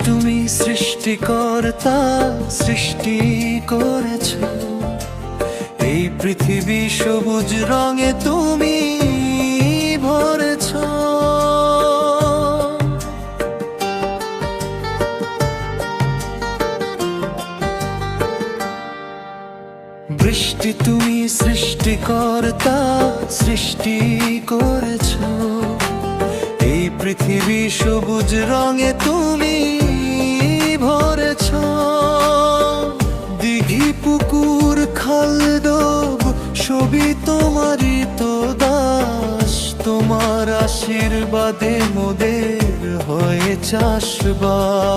তুমি সৃষ্টিকর্তা, সৃষ্টি করেছ এই পৃথিবী, সবুজ রঙে তুমি ভরেছ। বৃষ্টি তুমি সৃষ্টিকর্তা, সৃষ্টি করেছ এই পৃথিবী, সবুজ রঙে তুমি ভরেছ। দিঘি পুকুর খাল ডোব সবই তোমারই তো দাস, তোমার আশীর্বাদে মোদের হয়ে চাষবাস।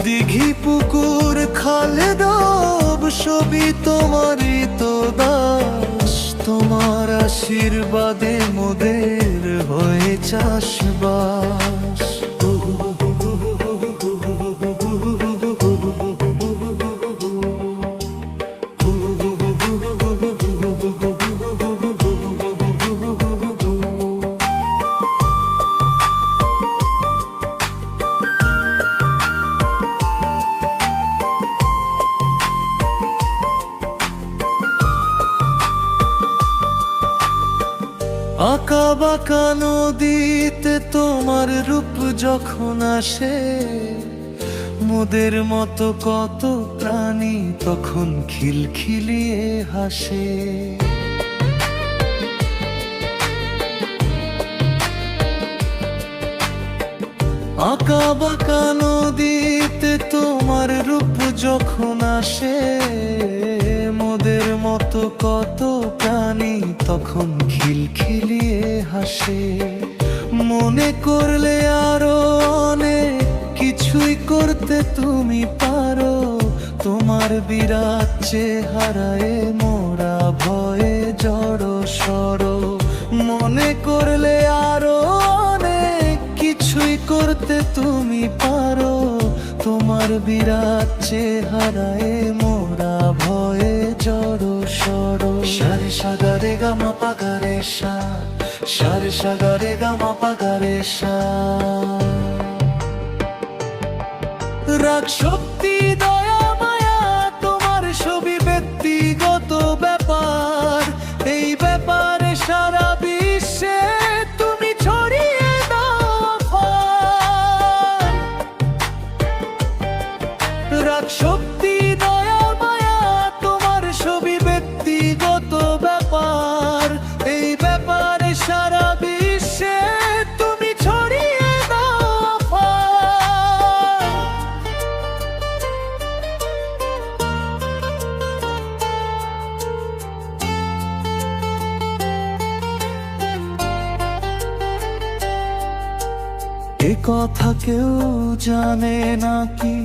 দিঘি পুকুর খাল ডোব সবই তোমারই তো দাস, তোমার আশীর্বাদে মোদের হয়ে চাষবাস। আঁকা বাঁকা নদীতে তোমার রূপ যখন আসে, মোদের মতো কত প্রাণী তখন খিলখিলিয়ে হাসে। আঁকা বাঁকা নদীতে তোমার রূপ যখন আসে, মোদের মতো কত প্রাণী তখন খিলখিলিয়ে হাসে। মনে করলে আরো অনেক কিছুই করতে তুমি পারো, তোমার বিরাট চেহারায় মোরা ভয়ে জড় সড়। মনে করলে আরো অনেক কিছুই করতে তুমি পারো, তোমার বিরাট চেহারায় মোরা ভয়ে জড় সড়। সারে সাগারে গামা পাগারে সা, সারে সাগারে গামা পাগারে সা। রাগ শক্তি দয়া মায়া তোমার সবই ব্যক্তিগত ব্যাপার, এই ব্যাপারে সারা বিশ্বে তুমি ছড়িয়ে দাও আফার। রাগ শক্তি দয়া মায়া তোমার সবই ব্যক্তিগত ব্যাপার, এই ব্যাপারে সারা বিশ্বে তুমি ছড়িয়ে দাও আফার। এ কথা কেউ জানে নাকি,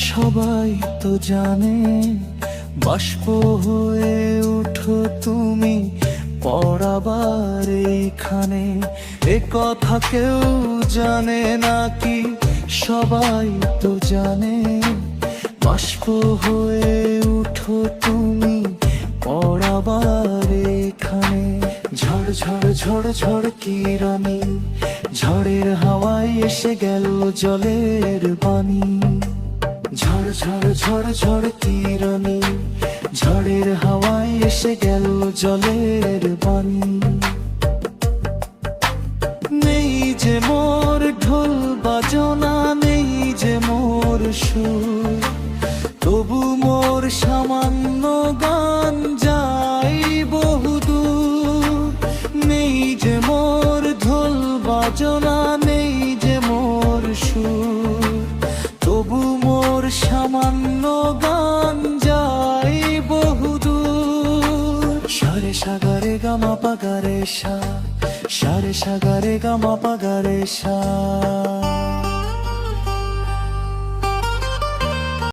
সবাই তো জানে, বাষ্প হয়ে উঠো তুমি পরাবার এইখানে। এ কথা কেউ জানে নাকি, সবাই তো জানে, বাষ্প হয়ে উঠো তুমি পরাবার এইখানে। ঝড় ঝড় ঝড় ঝড় কিরণী, ঝড়ের হাওয়ায় এসে গেল জলের বাণী। ঝড় ঝড় ঝড় ঝড় কিরণী, ঝড়ের হাওয়ায় এসে গেল জলের বাণী। নেই যে মোর ঢোল বাজনা, নেই যে মোর সুর, তবু মোর সামান্য গান যাই বহুদূর। নেই যে মোর ঢোল বাজনা, নেই যে মোর সুর, তবু মোর সামান্য গান যাই বহুদূর। সারে সাগারে গামা পাগারে সা, সারে সাগারে গামা পাগারে সা।